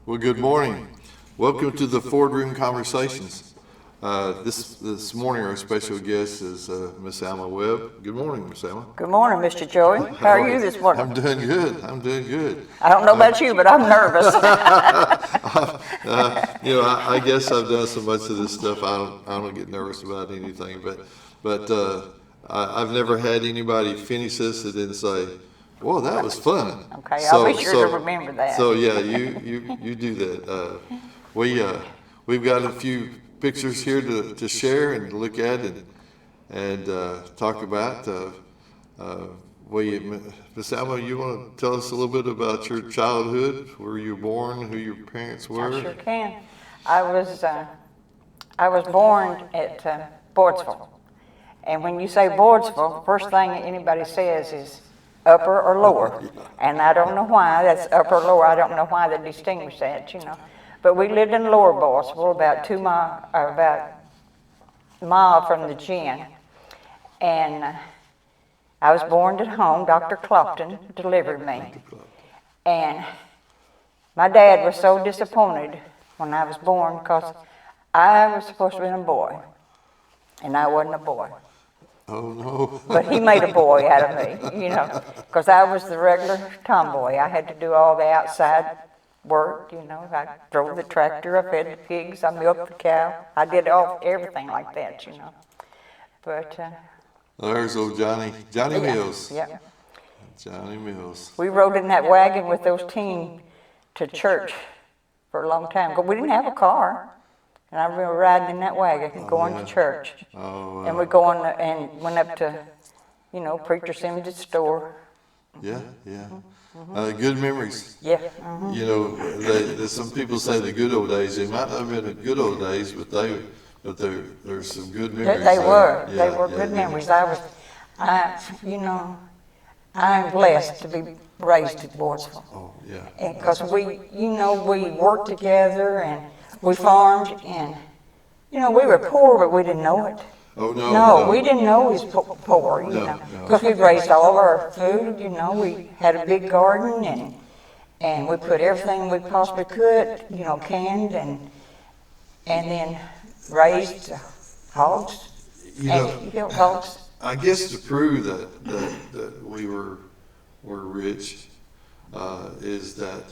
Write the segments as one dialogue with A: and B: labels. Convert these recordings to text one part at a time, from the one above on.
A: Well, good morning. Welcome to the Ford Room Conversations. This morning our special guest is Miss Alma Webb. Good morning, Miss Alma.
B: Good morning, Mr. Joey. How are you this morning?
A: I'm doing good. I'm doing good.
B: I don't know about you, but I'm nervous.
A: I guess I've done so much of this stuff. I don't get nervous about anything. But I've never had anybody finish this and then say, "Whoa, that was fun."
B: Okay, I'll be sure to remember that.
A: So yeah, you do that. We've got a few pictures here to share and to look at and talk about. Miss Alma, you want to tell us a little bit about your childhood, where you were born, who your parents were?
B: I sure can. I was born at Boardsville, and when you say Boardsville, first thing anybody says is upper or lower, and I don't know why that's upper or lower. I don't know why they distinguish that, But we lived in Lower Boardsville, about a mile from the gym, and I was born at home. Dr. Clopton delivered me, and my dad was so disappointed when I was born because I was supposed to be a boy, and I wasn't a boy.
A: Oh, no.
B: But he made a boy out of me, because I was the regular tomboy. I had to do all the outside work, I drove the tractor, I fed the pigs, I milked the cow. I did everything like that, But
A: there's old Johnny Mills.
B: Yeah.
A: Johnny Mills.
B: We rode in that wagon with those teens to church for a long time. But we didn't have a car. And I remember riding in that wagon, going to church.
A: Oh, wow.
B: And we go on and went up to, Preacher Simmons' store.
A: Yeah. Good memories.
B: Yeah.
A: Some people say the good old days. They might not have been the good old days, but there's some good memories.
B: They were good memories. I'm blessed to be raised in Boardsville.
A: Oh, yeah.
B: Because we worked together and we farmed, and we were poor, but we didn't know it.
A: Oh, no.
B: No, we didn't know we was poor, because we raised all of our food. We had a big garden, and we put everything we possibly could, canned, and then raised hogs. Hogs.
A: I guess to prove that we were rich is that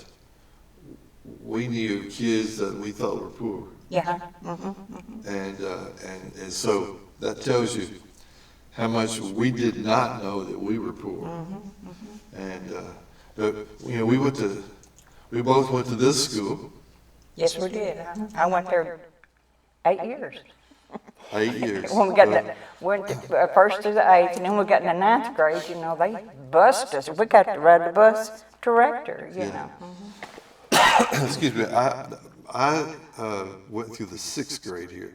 A: we knew kids that we thought were poor.
B: Yeah.
A: And so that tells you how much we did not know that we were poor. And but we both went to this school.
B: Yes, we did. I went there 8 years.
A: 8 years.
B: When we went first to the 8th, and then we got in the 9th grade, they bused us. We got to ride the bus to Rector,
A: Excuse me. I went through the 6th grade here.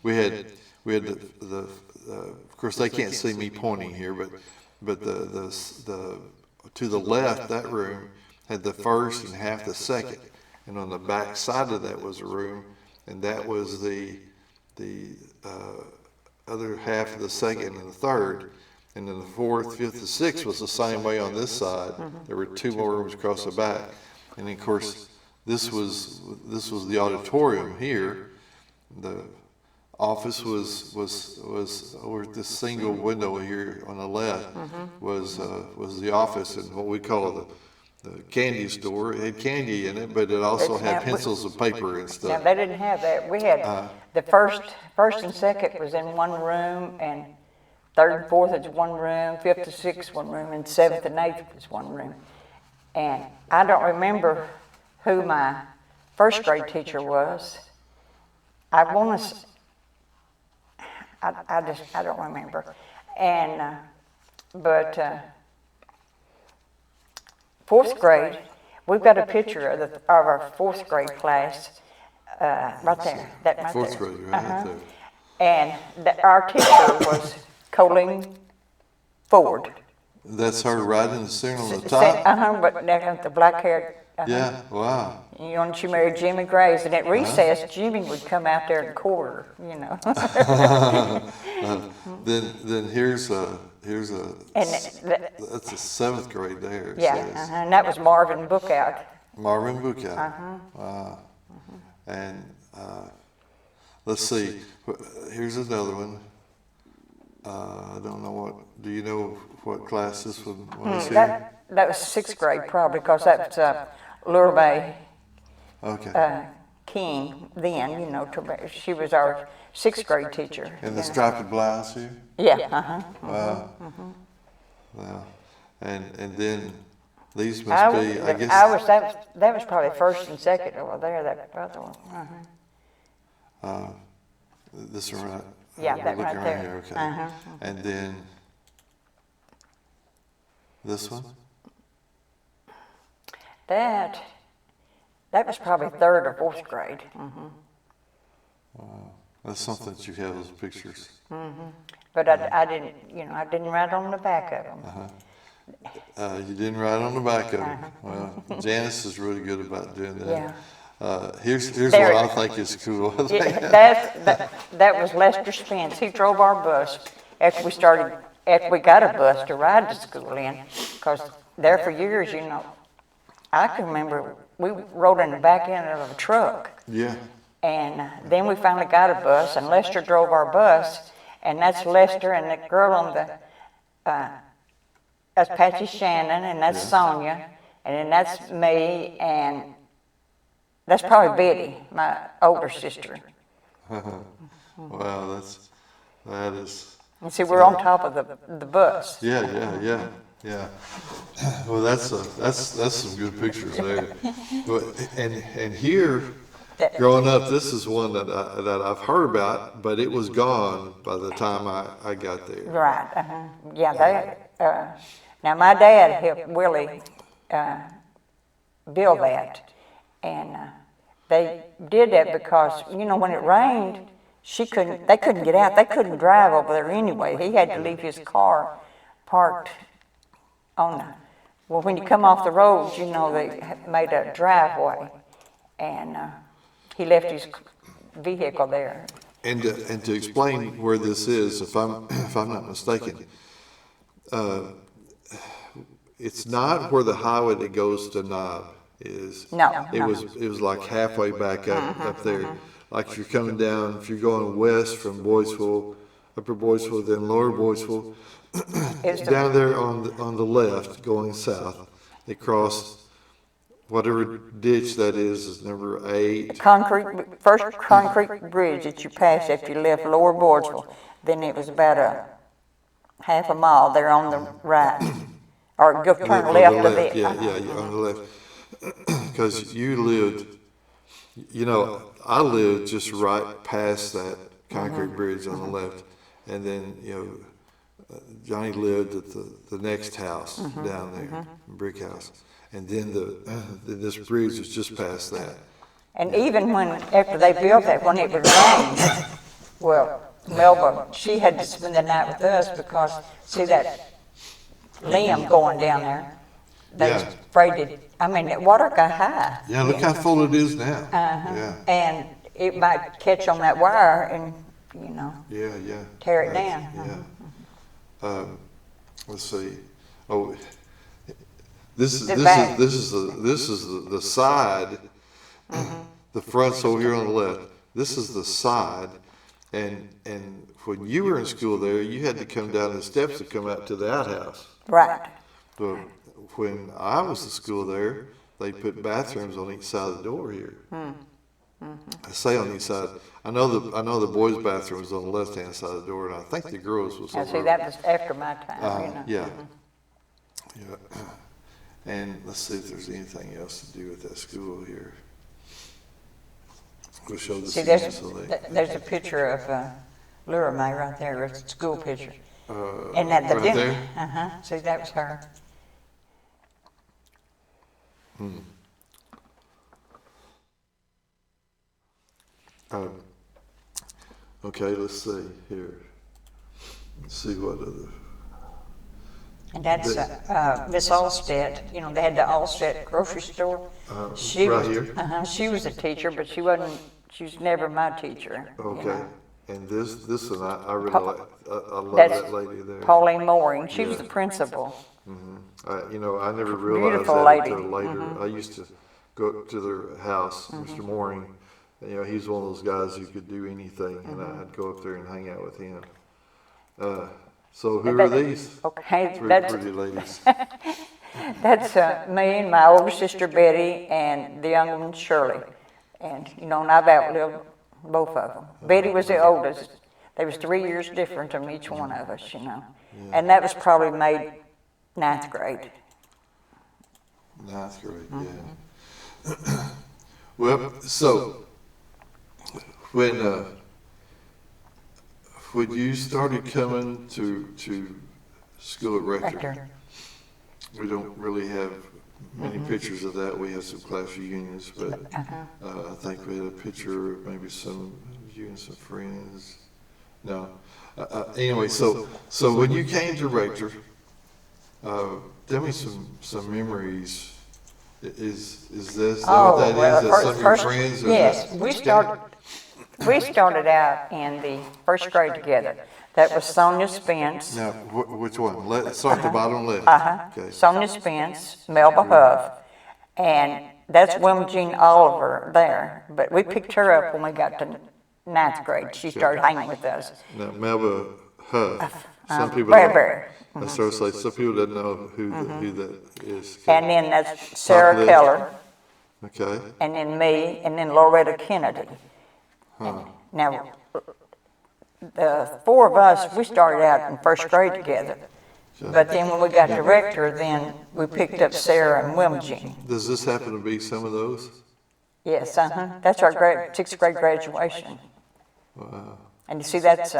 A: We had the of course they can't see me pointing here, but the to the left, that room had the first and half the second, and on the back side of that was a room, and that was the other half of the second and the third, and then the 4th, 5th, and 6th was the same way on this side. There were 2 more rooms across the back, and of course this was the auditorium here. The office was over this single window here on the left was the office, and what we call the candy store. It had candy in it, but it also had pencils and paper and stuff.
B: Yeah, they didn't have that. We had the first and second was in one room, and 3rd and 4th is one room, 5th and 6th one room, and 7th and 8th was one room. And I don't remember who my 1st grade teacher was. I don't remember. And but 4th grade, we've got a picture of our 4th grade class right there. That right
A: 4th
B: there.
A: grade, right there.
B: And our teacher was Colleen Ford.
A: That's her right in the center on the top.
B: But the black hair.
A: Yeah, wow.
B: And she married Jimmy Graves, and at recess, Jimmy would come out there and court her,
A: Then here's a
B: And
A: that's the 7th grade there.
B: yeah, and that was Marvin Bookout.
A: Marvin Bukow. Wow. And let's see. Here's another one. I don't know what. Do you know what class this one was here?
B: That was sixth grade probably, because that was Lurbe
A: Okay.
B: King then, you know, she was our sixth grade teacher.
A: And the striped blouse here?
B: Yeah,
A: Wow. Wow. And then these must be, I guess.
B: That was probably first and second over there, that other one.
A: This one right?
B: Yeah,
A: we're
B: that
A: looking
B: right there.
A: Here, okay. And then this one?
B: That was probably third or fourth grade.
A: Wow. That's something that you have those pictures.
B: But I didn't, you know, I didn't write on the back of them.
A: You didn't write on the back of it. Well, Janice is really good about doing that.
B: Yeah.
A: Here's what I think is cool.
B: That was Lester Spence. He drove our bus after we got a bus to ride to school in, because there for years, you know, I can remember we rode in the back end of a truck.
A: Yeah.
B: And then we finally got a bus, and Lester drove our bus, and that's Lester and the girl on the, that's Patsy Shannon, and that's Sonia, and then that's me, and that's probably Betty, my older sister.
A: Wow, that is.
B: And see, we're on top of the bus.
A: Yeah. Well, that's some good pictures there. But, and here, growing up, this is one that I've heard about, but it was gone by the time I got there.
B: Right. Yeah. Now my dad helped Willie build that, and they did that because, you know, when it rained, they couldn't get out. They couldn't drive over there anyway. He had to leave his car parked on the, well, when you come off the road, you know, they made a driveway, and he left his vehicle there.
A: And to explain where this is, if I'm not mistaken, it's not where the highway that goes to Knob is.
B: No.
A: It was like halfway back up there. Like if you're coming down, if you're going west from Boyceville, Upper Boyceville, then Lower Boyceville, down there on the left, going south, they cross whatever ditch that is number 8.
B: First concrete bridge that you passed after you left Lower Boardsville. Then it was about a half a mile there on the right, or go turn left a bit.
A: Yeah, on the left. Because you lived, you know, I lived just right past that concrete bridge on the left, and then, you know, Johnny lived at the next house down there, brick house, and then this bridge was just past that.
B: And even after they built that, when it would rain, well, Melba, she had to spend the night with us because, see that limb going down there? They was afraid the water got high.
A: Yeah, look how full it is now. Yeah.
B: And it might catch on that wire and, you know, tear it down.
A: Yeah. Let's see. Oh, this is the side. The front's over here on the left. This is the side, and when you were in school there, you had to come down the steps to come out to the outhouse.
B: Right.
A: But when I was at school there, they put bathrooms on each side of the door here. I say on each side. I know the boys' bathroom was on the left-hand side of the door, and I think the girls was over.
B: See, that was after my time. You know?
A: Yeah. And let's see if there's anything else to do with that school here. We'll show the
B: there's a picture of Lurame right there, a school picture. And at the
A: right there?
B: See, that was her.
A: Okay, let's see here. Let's see what other.
B: And that's Miss Allstead. You know, they had the Allstead grocery store. She
A: right
B: was,
A: here?
B: She was a teacher, but she wasn't. She was never my teacher.
A: Okay.
B: You know?
A: And this one, I really like. I love that lady there.
B: Pauline Mooring. She was the principal.
A: You know, I never realized
B: Beautiful
A: that
B: lady.
A: until later. I used to go up to their house, Mr. Mooring. You know, he's one of those guys who could do anything, and I'd go up there and hang out with him. So who are these?
B: Okay,
A: Three
B: that's,
A: pretty ladies.
B: that's me and my older sister Betty and the younger one Shirley. And, you know, and I've outlived both of them. Betty was the oldest. They was 3 years different from each one of us, you know. And that was probably made 9th grade.
A: 9th grade, yeah. Well, so when you started coming to school at Rector, we don't really have many pictures of that. We have some class reunions, but I think we had a picture of maybe some of you and some friends. No. Anyway, so when you came to Rector, tell me some memories. Is this what that is? Is that some of your friends?
B: Yes, we started out in the 1st grade together. That was Sonia Spence.
A: Now, which one? Start at the bottom left. Okay.
B: Sonia Spence, Melba Huff, and that's Wilma Jean Oliver there. But we picked her up when we got to 9th grade. She started hanging with us.
A: Now, Melba Huff. Some people
B: Bradbury.
A: don't. I started to say some people don't know who that is.
B: And then that's Sarah
A: left.
B: Keller,
A: Okay.
B: and then me, and then Loretta Kennedy. Now, the 4 of us, we started out in 1st grade together. But then when we got to Rector, then we picked up Sarah and Wilma Jean.
A: Does this happen to be some of those?
B: Yes, that's our 6th grade graduation.
A: Wow.
B: And you see that's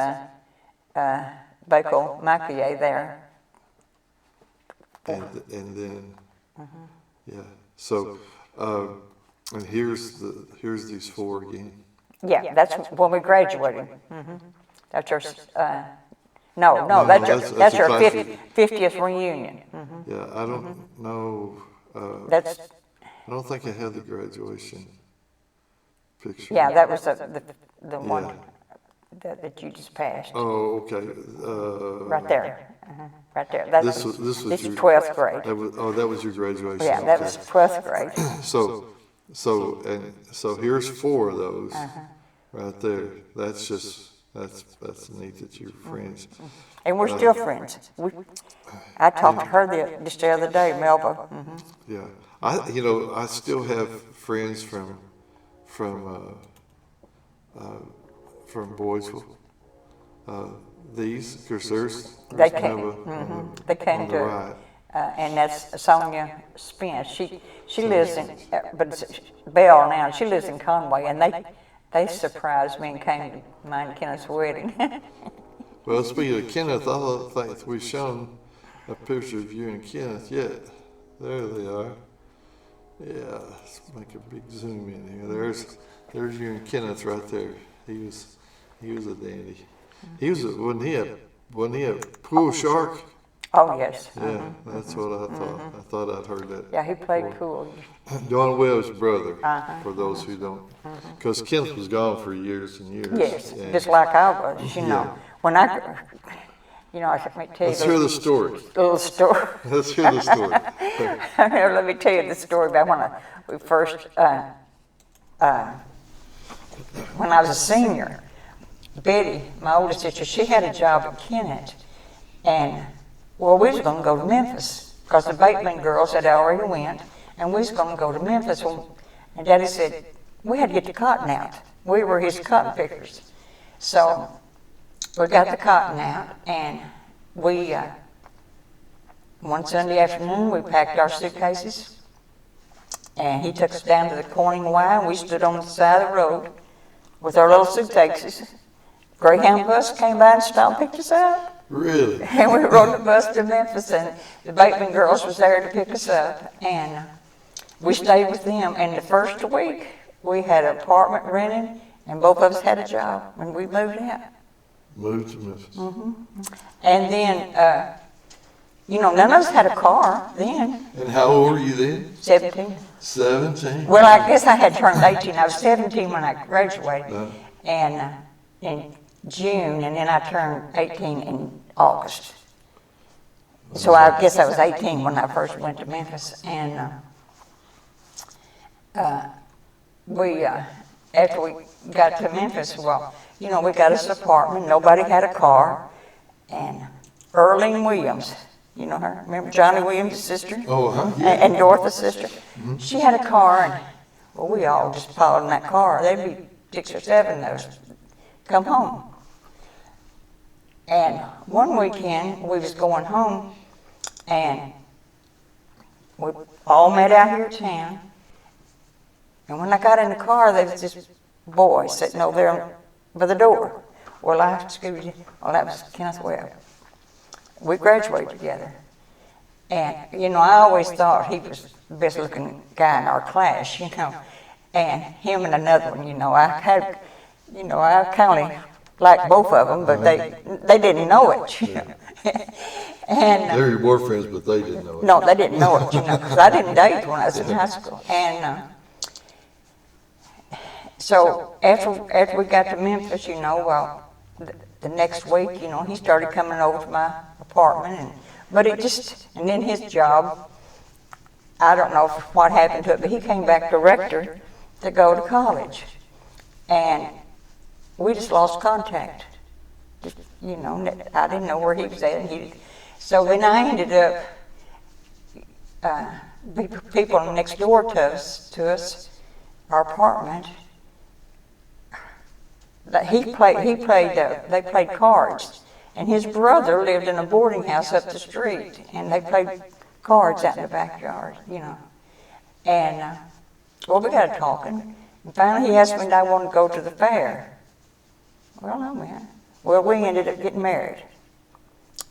B: Baco Macier there.
A: And then, yeah. So, and here's these 4 again.
B: Yeah, that's when we graduated. That's our, no, that's our 50th reunion.
A: Yeah, I don't know.
B: That's,
A: I don't think I had the graduation picture.
B: yeah, that was the one that you just passed.
A: Oh, okay.
B: Right there, right there. That's,
A: This was
B: this is
A: your-
B: 12th grade.
A: That was your graduation.
B: Yeah, that
A: okay.
B: was 12th grade.
A: So here's 4 of those right there. That's neat that you're friends.
B: And we're still friends. I talked to her just the other day, Melba.
A: Yeah, I still have friends from Boysville. These, because
B: They
A: there's
B: came, they came
A: on the
B: to,
A: right.
B: and that's Sonia Spence. She lives in, but it's Belle now. She lives in Conway, and they surprised me and came to mine and Kenneth's wedding.
A: Well, speaking of Kenneth, I don't think we've shown a picture of you and Kenneth yet. There they are. Yeah, let's make a big zoom in here. There's you and Kenneth right there. He was a dandy. Wasn't he a pool shark?
B: Oh, yes.
A: Yeah, that's what I thought. I thought I'd heard that.
B: Yeah, he played
A: before.
B: pool.
A: Don Webb's brother, for those who don't. Because Kenneth was gone for years and years.
B: Yes,
A: and
B: just like I was, you know. When I tell you
A: let's hear the story.
B: little story.
A: Let's hear the story.
B: Let me tell you the story about when we first, when I was a senior. Betty, my oldest sister, she had a job at Kennett, and well, we was going to go to Memphis because the Bateman girls had already went, and we was going to go to Memphis. And Daddy said we had to get the cotton out. We were his cotton pickers, so we got the cotton out, and we one Sunday afternoon we packed our suitcases, and he took us down to the Corning Y, and we stood on the side of the road with our little suitcases. Greyhound bus came by and stopped and picked us up.
A: Really?
B: And we rode the bus to Memphis, and the Bateman girls was there to pick us up, and we stayed with them. And the first week, we had an apartment rented, and both of us had a job when we moved out.
A: Moved to Memphis.
B: And then, none of us had a car then.
A: And how old were you then?
B: 17.
A: 17.
B: Well, I guess I had turned 18. I was 17 when I graduated, and in June, and then I turned 18 in August. So I guess I was 18 when I first went to Memphis, and we, after we got to Memphis, well, you know, we got us an apartment, nobody had a car, and Earlene Williams, you know her, remember Johnny Williams' sister?
A: Oh, yeah.
B: And Dorothy's sister? She had a car, and, well, we all just piled in that car. There'd be 6 or 7 of us come home. And one weekend, we was going home, and we all met out here in town. And when I got in the car, there was this boy sitting over there by the door. Well, excuse you, well, that was Kenneth Webb. We graduated together. And, you know, I always thought he was the best looking guy in our class, you know. And him and another one, you know, I kind of liked both of them, but they didn't know it, you know. And
A: They were your boyfriends, but they didn't know it.
B: no, they didn't know it, you know, because I didn't date when I was in high school. And so after we got to Memphis, you know, well, the next week, you know, he started coming over to my apartment, and then his job, I don't know what happened to it, but he came back director to go to college, and we just lost contact. Just, you know, I didn't know where he was at, so then I ended up, people next door to us, our apartment. They played cards, and his brother lived in a boarding house up the street, and they played cards out in the backyard, you know. And well, we got talking, and finally he asked me if I wanted to go to the fair. Well, I went. Well, we ended up getting married,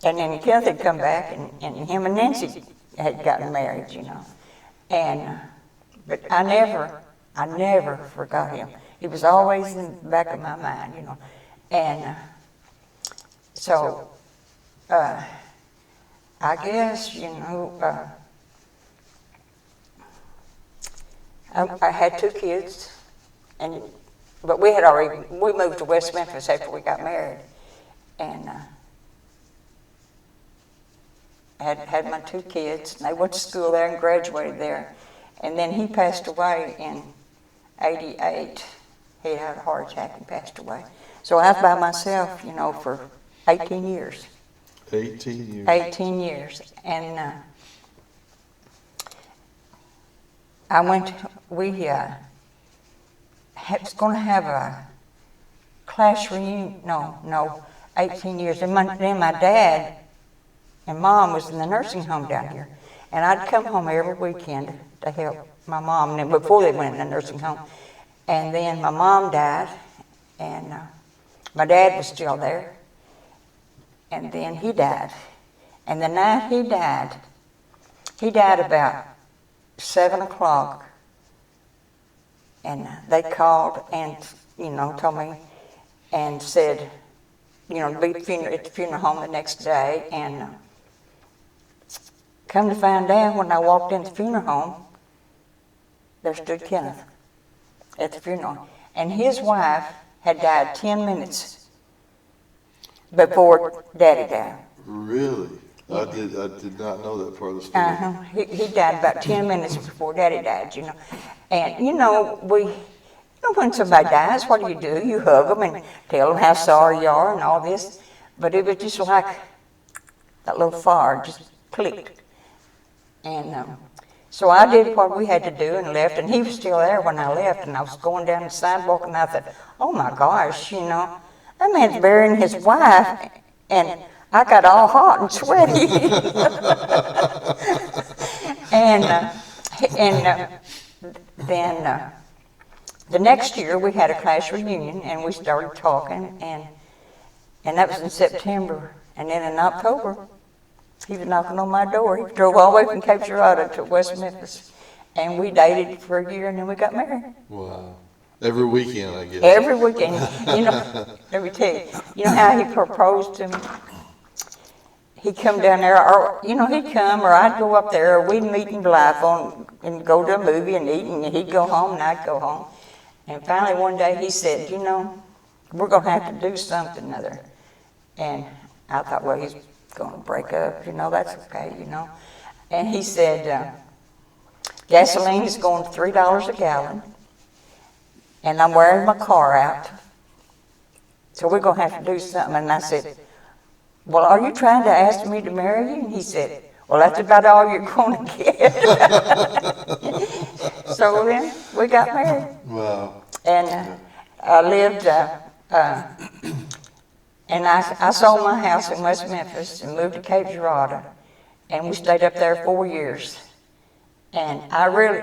B: and then Kenneth had come back, and him and Nancy had gotten married, you know. And but I never forgot him. He was always in the back of my mind, you know. And so, I guess, you know, I had 2 kids, but we moved to West Memphis after we got married. And had my 2 kids, and they went to school there and graduated there. And then he passed away in '88. He had a heart attack and passed away. So I was by myself, you know, for 18 years.
A: 18 years.
B: 18 years. And we was going to have a class reunion, no, 18 years. And then my dad and mom was in the nursing home down here. And I'd come home every weekend to help my mom, and then before they went in the nursing home. And then my mom died, and my dad was still there, and then he died. And the night he died about 7 o'clock, and they called and, you know, told me and said, you know, to be at the funeral home the next day. And come to find out, when I walked into the funeral home, there stood Kenneth at the funeral, and his wife had died 10 minutes before Daddy died.
A: Really? I did not know that part of the story.
B: He died about 10 minutes before Daddy died, you know. And you know, when somebody dies, what do? You hug them and tell them how sorry you are and all this. But it was just like that little fire just clicked. And so I did what we had to do and left, and he was still there when I left, and I was going down the sidewalk, and I thought, oh my gosh, you know, that man's burying his wife, and I got all hot and sweaty. Then the next year we had a class reunion, and we started talking, and that was in September, and then in October, he was knocking on my door. He drove all the way from Cape Girardeau to West Memphis, and we dated for a year, and then we got married.
A: Wow. Every weekend, I guess.
B: Every weekend. You know, let me tell you, you know how he proposed to me? He'd come down there, or, you know, he'd come, or I'd go up there, or we'd meet in Blythe and go to a movie and eat, and he'd go home, and I'd go home. And finally one day he said, you know, we're going to have to do something other. And I thought, well, he's going to break up, you know, that's okay, you know. And he said, gasoline is going to $3 a gallon, and I'm wearing my car out. So we're going to have to do something. And I said, well, are you trying to ask me to marry you? And he said, well, that's about all you're going to get. So then we got married.
A: Wow.
B: And I lived, and I sold my house in West Memphis and moved to Cape Girardeau. And we stayed up there 4 years. And I really,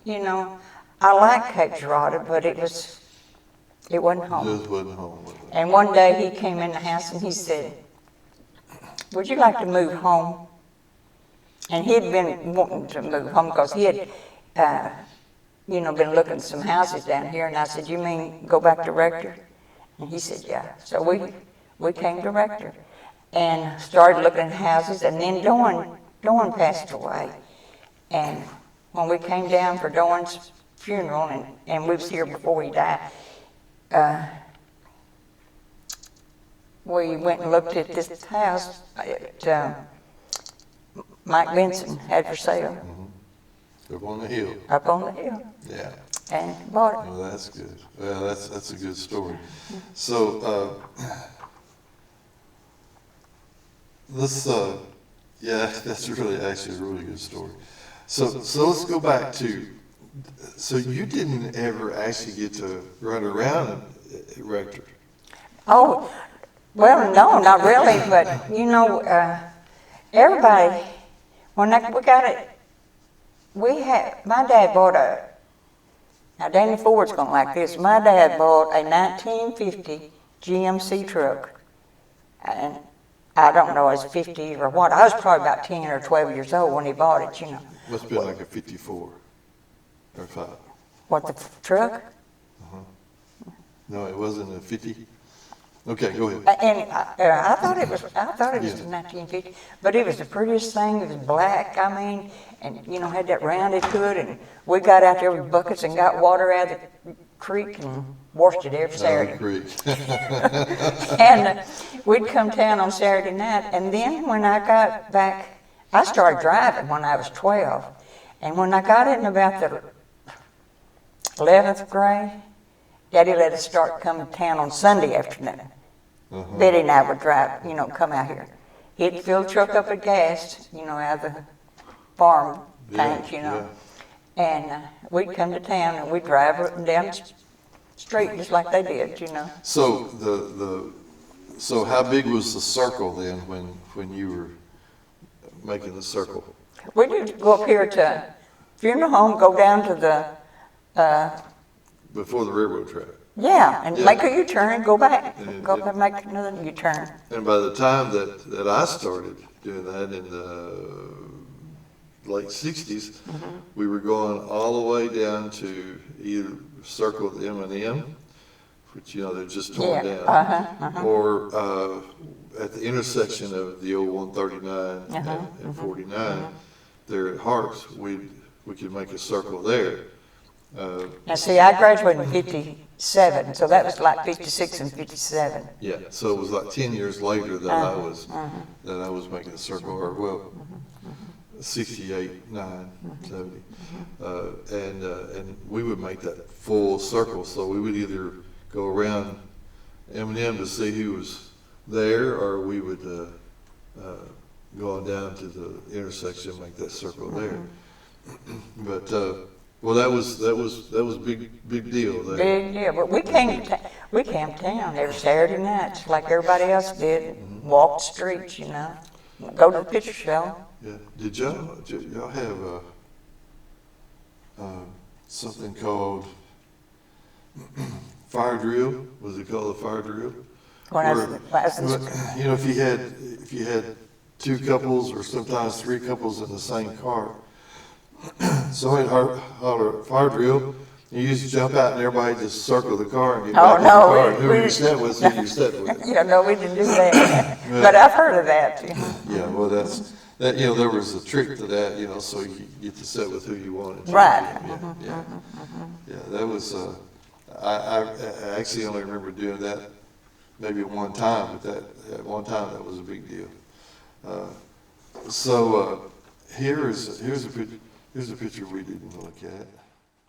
B: you know, I liked Cape Girardeau, but it wasn't home.
A: Just wasn't home with it.
B: And one day he came in the house and he said, would you like to move home? And he had been wanting to move home because he had, you know, been looking at some houses down here. And I said, you mean go back to Rector? And he said, yeah. So we came to Rector and started looking at houses. And then Dawn passed away. And when we came down for Dawn's funeral, and we was here before he died, we went and looked at this house that Mike Benson had for sale.
A: Mm-hmm. Up on the hill.
B: Up on the hill.
A: Yeah.
B: And bought it.
A: Well, that's good. Well, that's a good story. So, yeah, that's really actually a really good story. So let's go back to, so you didn't ever actually get to run around at Rector.
B: Oh, well, no, not really, but, you know, everybody, when we got it, my dad bought now Danny Ford's gonna like this, my dad bought a 1950 GMC truck, and I don't know, it was 50 or what, I was probably about 10 or 12 years old when he bought it, you know.
A: Must have been like a 54 or 5.
B: What, the truck?
A: Uh-huh. No, it wasn't a 50? Okay, go ahead.
B: And I thought it was 1950, but it was the prettiest thing. It was black, I mean, and you know, had that rounded hood. And we got out there with buckets and got water out of the creek and washed it every Saturday.
A: Creek.
B: And we'd come down on Saturday night. And then when I got back, I started driving when I was 12. And when I got in about the 11th grade, Daddy let us start coming to town on Sunday afternoon.
A: Uh-huh.
B: Betty and I would drive, you know, come out here. He'd fill the truck up with gas, you know, out of the farm tank, you know. Yeah. And we'd come to town and we'd drive up and down the street just like they did, you know.
A: So so how big was the circle then when you were making the circle?
B: We'd go up here to funeral home, go down to the
A: Before the railroad track.
B: yeah, and make a U-turn and go back. Go up and make another U-turn.
A: And by the time that I started doing that in the late 60s, we were going all the way down to either circle the M&M, which, you know, they're just torn down, or at the intersection of the old 139 and 49, there at Harps, we could make a circle there.
B: Now, see, I graduated in 57, so that was like 56 and 57.
A: Yeah, so it was like 10 years later that I was making the circle, or well, 68, 9, 70, and we would make that full circle. So we would either go around M&M to see who was there, or we would go on down to the intersection and make that circle there. But well, that was big deal there.
B: Big deal, but we came to town every Saturday night, just like everybody else did. Walk the streets, you know. Go to the picture show.
A: Yeah. Did y'all have something called fire drill? Was it called a fire drill? You know, if you had two couples or sometimes three couples in the same car, somebody holler fire drill. You used to jump out and everybody just circle the car and get back in the car. And who you sat with, who you sat with.
B: Yeah, no, we didn't do that. But I've heard of that.
A: Yeah, well, that. You know, there was a trick to that. You know, so you get to sit with who you wanted to.
B: Right.
A: Yeah. That was. I actually only remember doing that maybe one time, but at one time that was a big deal. Here's Here's a picture we didn't look at,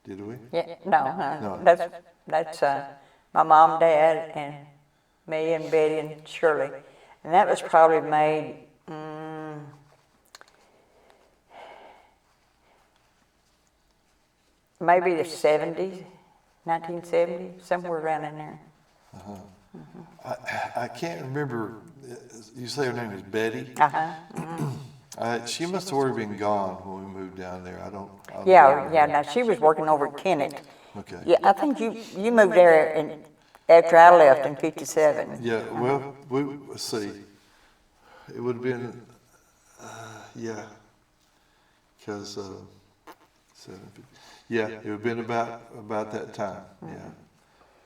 A: did we?
B: Yeah, no,
A: No.
B: that's my mom, dad, and me and Betty and Shirley. And that was probably made, maybe the 70s, 1970, somewhere around in there.
A: I can't remember, you say her name is Betty? She must have already been gone when we moved down there. I don't
B: Yeah, now she was working over at Kennett.
A: Okay.
B: Yeah, I think you moved there after I left in '57.
A: Yeah, well, let's see. It would have been, yeah, because, yeah, it would have been about that time, yeah.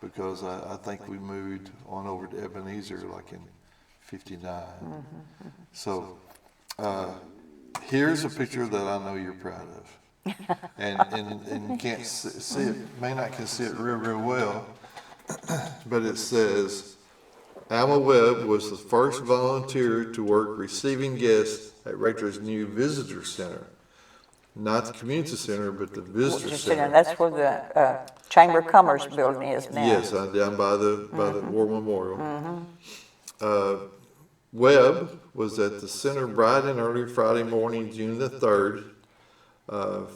A: Because I think we moved on over to Ebenezer like in '59. So, here's a picture that I know you're proud of. And you can't see it, may not can see it real well, but it says, Alma Webb was the first volunteer to work receiving guests at Rachel's new visitor center. Not the community center, but the visitor center.
B: That's where the Chamber of Commerce building is now.
A: Yes, down by the War Memorial. Webb was at the center bright and early Friday morning, June the 3rd,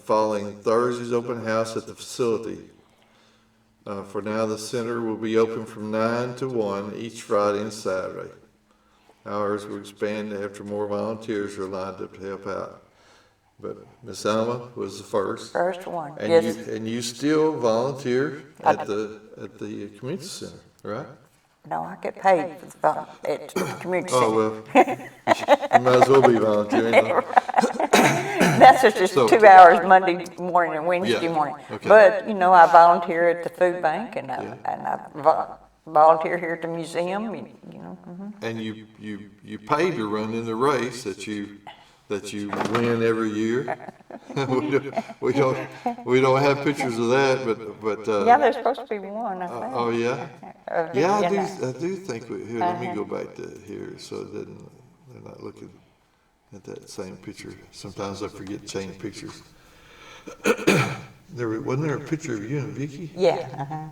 A: following Thursday's open house at the facility. For now, the center will be open from 9 to 1 each Friday and Saturday. Hours will expand after more volunteers are lined up to help out. But Miss Alma was the first.
B: First one,
A: And
B: yes.
A: you still volunteer at the community center, right?
B: No, I get paid at the community center.
A: Oh, well, you might as well be volunteering.
B: That's just
A: So-
B: 2 hours Monday morning and Wednesday
A: Yeah,
B: morning.
A: okay.
B: But, I volunteer at the food bank and I volunteer here at the museum,
A: And you pay to run in the race that you win every year. we don't have pictures of that, but
B: Yeah, there's supposed to be one, I think.
A: oh yeah,
B: of the-
A: yeah,
B: yeah.
A: I do think here. Let me go back to here so it doesn't. They're not looking at that same picture. Sometimes I forget to change pictures. Wasn't there a picture of you and Vicky?
B: Yeah,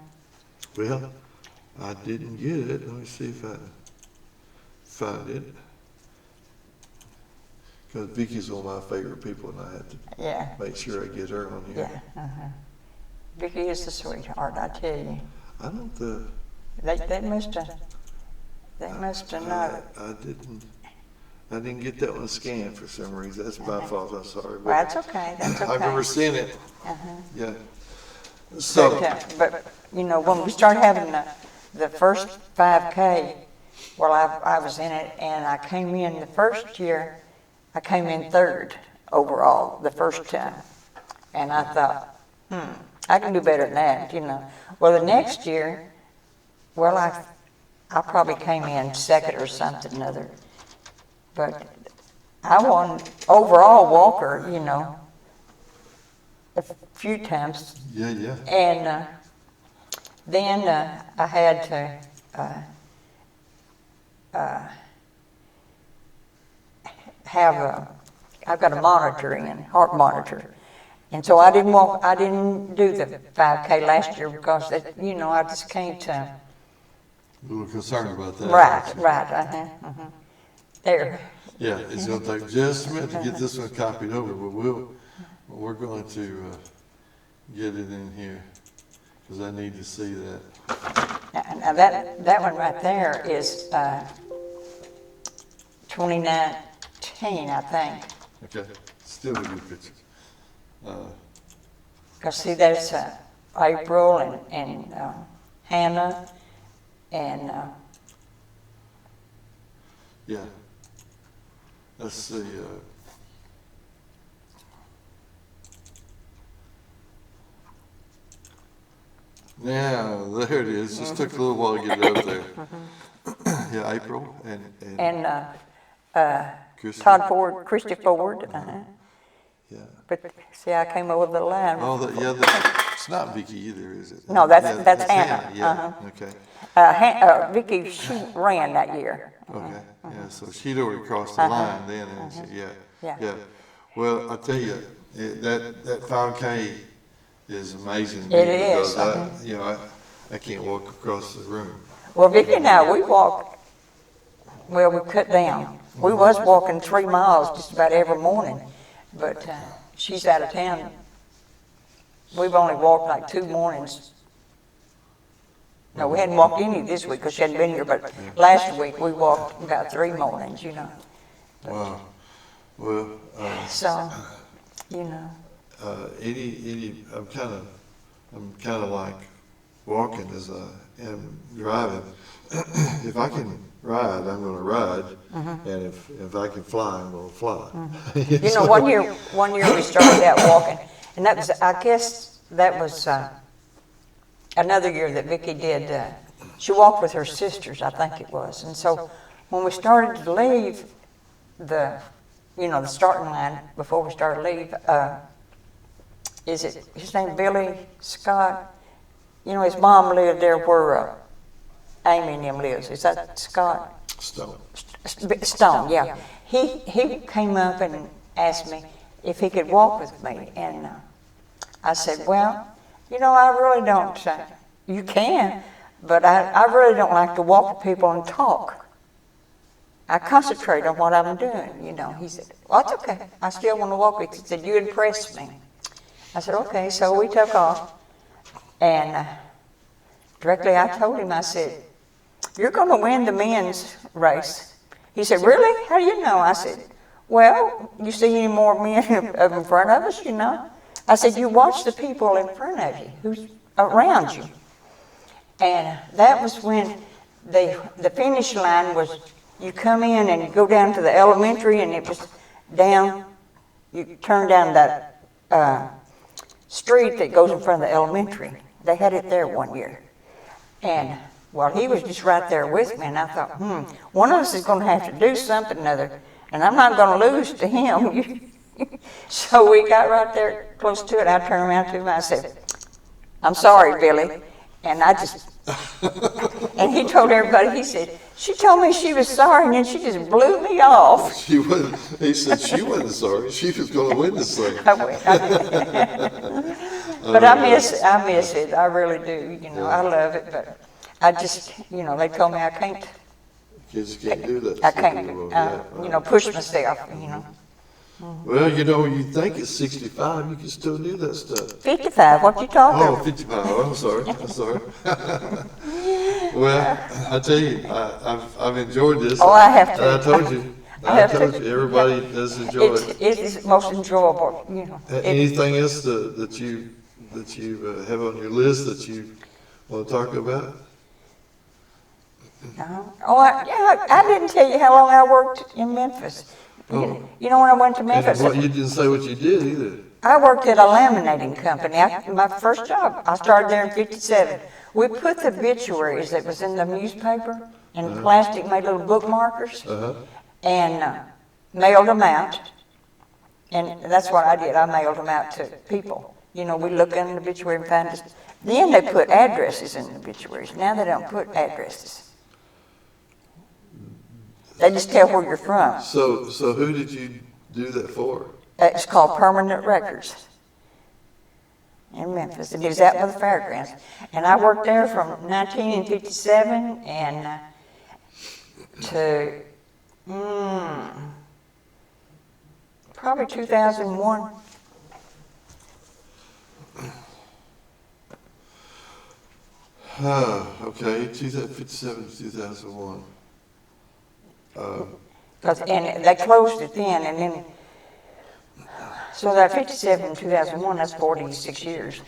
A: Well, I didn't get it. Let me see if I find it. Because Vicky's one of my favorite people, and I have to
B: yeah,
A: make sure I get her on here.
B: yeah. Vicky is a sweetheart, I tell you.
A: I don't.
B: They must have not.
A: I didn't get that one scanned for some reason. That's my fault. I'm sorry.
B: Well, that's okay, that's okay.
A: I've never seen it. Yeah.
B: But,
A: So.
B: when we started having the first 5K, well, I was in it, and I came in the first year, I came in third overall, the first time. And I thought, I can do better than that, Well, the next year, well, I probably came in second or something other. But I won overall Walker, a few times.
A: Yeah.
B: And then I had to I've got a monitor in, heart monitor. And so I didn't do the 5K last year because, I just can't.
A: A little concerned about that.
B: Right, There.
A: Yeah, it's going to take just a minute to get this one copied over, but we're going to get it in here because I need to see that.
B: Now that one right there is 2019, I think.
A: Okay, still a good picture.
B: Because see, there's April and Hannah and
A: Yeah. Let's see. Now, there it is. Just took a little while to get it up there. Yeah, April and Christy.
B: Todd Christy Ford.
A: Yeah.
B: But see, I came over the line.
A: Oh, it's not Vicky either, is it?
B: No, that's Hannah.
A: Yeah. Okay.
B: Vicky, she ran that year.
A: Okay. Yeah. So she'd already crossed the line then, and yeah.
B: Yeah.
A: Well, I tell you, that 5K is amazing.
B: It is.
A: Because I can't walk across the room.
B: Well, Vicki and I, we walked, well, we cut down. We was walking 3 miles just about every morning, but she's out of town. We've only walked like 2 mornings. No, we hadn't walked any this week because she hadn't been here, but last week we walked about 3 mornings,
A: Wow. Well,
B: So,
A: I'm kind of like walking as I am driving. If I can ride, I'm going to ride, and if I can fly, I'm going to fly.
B: one year we started out walking, and that was, I guess, that was another year that Vicki did. She walked with her sisters, I think it was, and so when we started to leave the starting line before we started to leave, his name Billy Scott? His mom lived there where Amy and him lives. Is that Scott? Stone, yeah. He came up and asked me if he could walk with me, and I said, well, I really don't. You can, but I really don't like to walk with people and talk. I concentrate on what I'm doing, He said, well, it's okay. I still want to walk with you. He said, you impressed me. I said, okay. So we took off, and directly I told him, I said, you're going to win the men's race. He said, really? How do you know? I said, well, you see any more men in front of us, I said, you watch the people in front of you, who's around you. And that was when the finish line was, you come in and you go down to the elementary, and it was down, you turn down that street that goes in front of the elementary. They had it there one year. And, well, he was just right there with me, and I thought, one of us is going to have to do something or other, and I'm not going to lose to him. So we got right there close to it. I turned around to him, I said, I'm sorry, Billy. And and he told everybody, he said, she told me she was sorry, and then she just blew me off.
A: He said she wasn't sorry. She was going to win this thing.
B: But I miss it. I really do. I love it, but I just, they told me I can't.
A: Kids can't do that.
B: I can't, push myself,
A: Well, you think it's 65, you can still do that stuff.
B: 55, what you talking about?
A: Oh, 55, I'm sorry. Well, I tell you, I've enjoyed this.
B: Oh, I have to.
A: And I told you, everybody does enjoy it.
B: It is most enjoyable,
A: Anything else that you have on your list that you want to talk about?
B: No. Oh, I didn't tell you how long I worked in Memphis.
A: Oh.
B: When I went to Memphis.
A: And you didn't say what you did either.
B: I worked at a laminating company. My first job, I started there in '57. We put the obituaries that was in the newspaper in plastic, made little bookmarkers, and mailed them out. And that's what I did. I mailed them out to people. We look in the obituary and find it. Then they put addresses in the obituaries. Now they don't put addresses. They just tell where you're from.
A: So who did you do that for?
B: It's called Permanent Records in Memphis. It is out by the fairgrounds. And I worked there from 1957 and to probably 2001.
A: Okay, 2057 to 2001.
B: And they closed it then, and then, so that 57 2001, that's 46 years,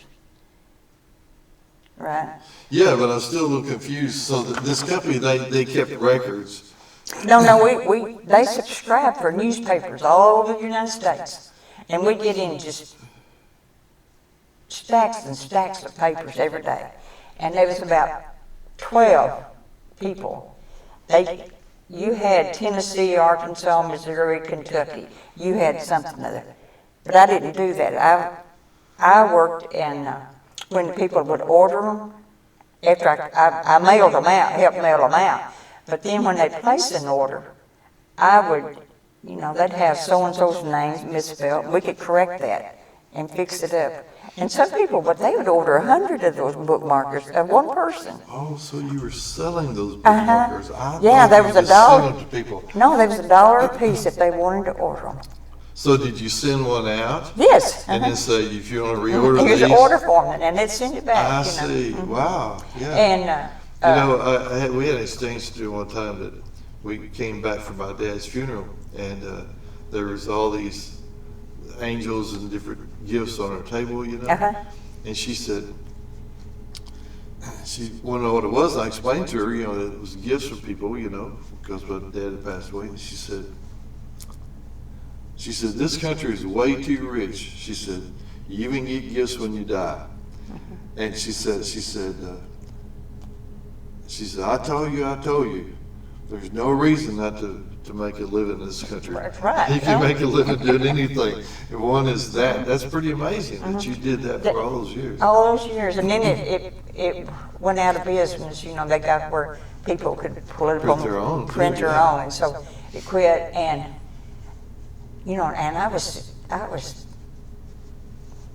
B: right?
A: Yeah, but I'm still a little confused. So this company, they kept records.
B: No, they subscribed for newspapers all over the United States, and we get in just stacks and stacks of papers every day. And there was about 12 people. You had Tennessee, Arkansas, Missouri, Kentucky. You had something other. But I didn't do that. I worked in, when people would order them, after I mailed them out, helped mail them out. But then when they placed an order, I would, they'd have so-and-so's names misspelled. We could correct that. and fix it up. And some people, but they would order 100 of those bookmarkers of one person.
A: Oh, so you were selling those
B: Uh-huh.
A: bookmarkers? I
B: Yeah,
A: thought
B: there
A: you
B: was a
A: just sent
B: dollar.
A: them to people.
B: No, there was $1 a piece if they wanted to order them.
A: So did you send one out?
B: Yes.
A: And
B: uh-huh.
A: then say, if you want to reorder
B: Here's
A: these?
B: an order form, and they'd send it back.
A: I
B: you know.
A: see. Wow. Yeah.
B: And
A: We had an exchange to do one time that we came back from my dad's funeral, and there was all these angels and different gifts on our table, you know.
B: Uh-huh.
A: And she said, she wanted to know what it was. And I explained to her, you know, that it was gifts for people, you know, because my dad had passed away. And she said, this country is way too rich. She said, you even get gifts when you die. And she said, I told you, there's no reason not to make a living in this country.
B: That's right.
A: You can make a living doing anything. And one is that's pretty amazing that you did that for all those years.
B: all those years, and then it went out of business. You know, they got where people could
A: Print their own,
B: print their
A: yeah.
B: own, and so it quit. And you know, and I was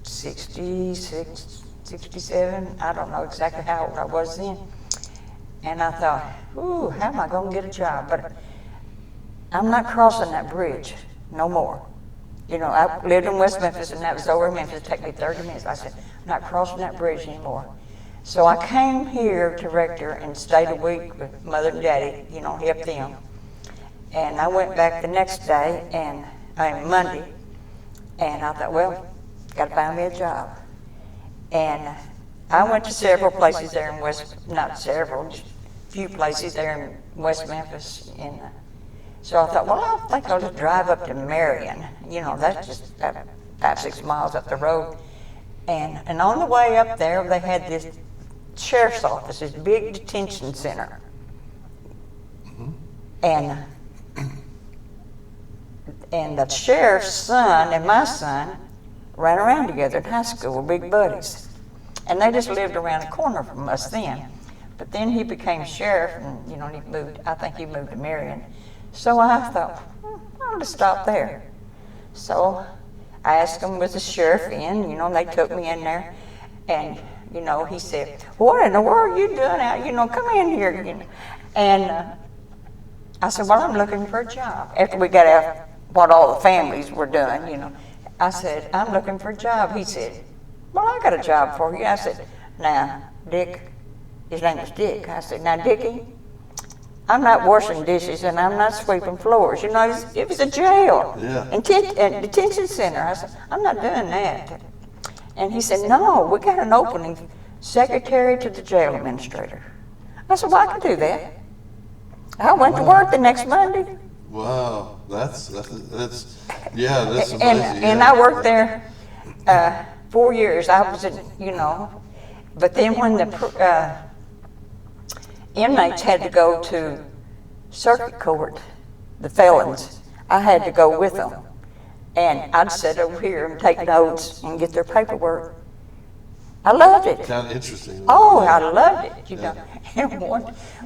B: 66, 67. I don't know exactly how old I was then. And I thought, ooh, how am I going to get a job? But I'm not crossing that bridge no more. You know, I lived in West Memphis, and that was over in Memphis. It took me 30 minutes. I said, I'm not crossing that bridge anymore. So I came here to Rector and stayed a week with Mother and Daddy, you know, help them. And I went back the next day, Monday, and I thought, well, got to find me a job. And I went to several places there in not several, just a few places there in West Memphis. And so I thought, well, I think I'll just drive up to Marion. You know, that's just 5-6 miles up the road. And on the way up there, they had this sheriff's office, this big detention center. And the sheriff's son and my son ran around together in high school, were big buddies. And they just lived around the corner from us then. But then he became sheriff, and you know, I think he moved to Marion. So I thought, I'll just stop there. So I asked him, was the sheriff in? You know, and they took me in there. And, you know, he said, what in the world are you doing out? You know, come in here. You know. And I said, well, I'm looking for a job. After we got out what all the families were doing, you know. I said, I'm looking for a job. He said, well, I got a job for you. I said, now, Dick, his name was Dick. I said, now, Dickie, I'm not washing dishes and I'm not sweeping floors. You know, it was a jail, and detention center. I said, I'm not doing that. And he said, no, we got an opening, secretary to the jail administrator. I said, well, I can do that. I went to work the next Monday.
A: Wow, that's amazing.
B: And I worked there 4 years. I was, you know, but then when the inmates had to go to circuit court, the felons, I had to go with them. And I'd sit over here and take notes and get their paperwork. I loved it.
A: Kind of interesting.
B: Oh, I loved it, you know. And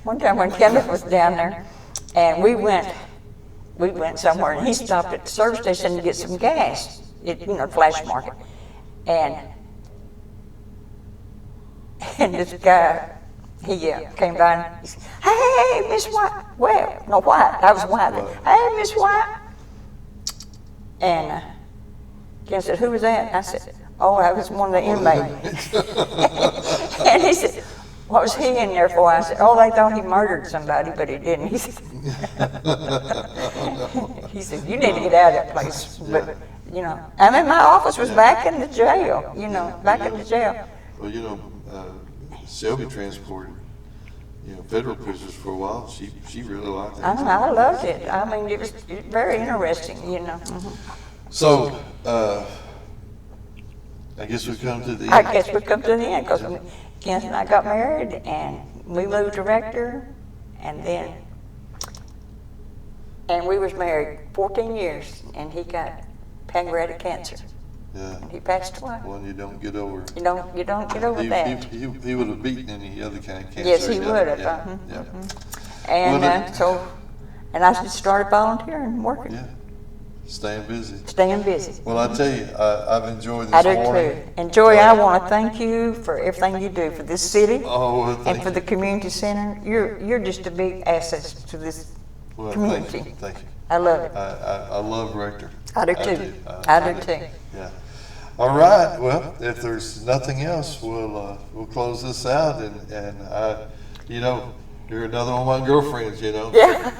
B: one time when Kenneth was down there, and we went somewhere, and he stopped at the service station to get some gas, Flash Market. And this guy, he came by and he said, hey, Miss White. Well, no, White. I was White. Hey, Miss White. And Ken said, who was that? I said, oh, I was one of the inmates. And he said, what was he in there for? I said, oh, they thought he murdered somebody, but he didn't. He said, you need to get out of that place. But, you know, I mean, my office was back in the jail, back in the jail.
A: Well, Shelby transported, federal prisoners for a while. She really liked that.
B: I loved it. I mean, it was very interesting, Mm-hmm.
A: So, I guess we've come to the end.
B: I guess we've come to the end because Kent and I got married and we moved to Rector, and we was married 14 years, and he got pancreatic cancer.
A: Yeah.
B: And he passed away.
A: One you don't get over.
B: You don't get over that.
A: He would have beaten any other kind of cancer.
B: Yes, he would have.
A: Yeah.
B: Mm-hmm.
A: Yeah.
B: And I just started volunteering and working.
A: Yeah. Staying busy.
B: Staying busy.
A: Well, I tell you, I've enjoyed
B: I
A: this
B: do
A: morning.
B: too. And Joy, I want to thank you for everything you do for this city
A: Oh, well,
B: and
A: thank
B: for
A: you.
B: the community center. You're just a big asset to this
A: Well,
B: community.
A: thank you.
B: I love it.
A: I love Rector.
B: I do too. I do too.
A: Yeah. All right. Well, if there's nothing else, we'll close this out. And you know, you're another one of my girlfriends. You know.
B: Yeah.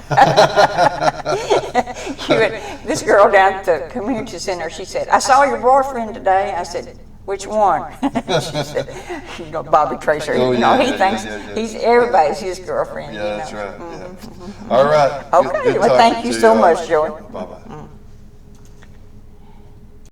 B: This girl down at the community center, she said, "I saw your boyfriend today." I said, "Which one?" She said, "You know, Bobby Tracer.
A: Oh,
B: You know,
A: yeah,
B: he
A: yeah,
B: thinks
A: yeah, yeah.
B: he's everybody's his girlfriend."
A: Yeah,
B: you
A: that's
B: know.
A: right. Yeah. All right.
B: Okay.
A: Good
B: Well,
A: talking
B: thank you
A: to
B: so
A: y'all.
B: much, Joy.
A: Bye bye.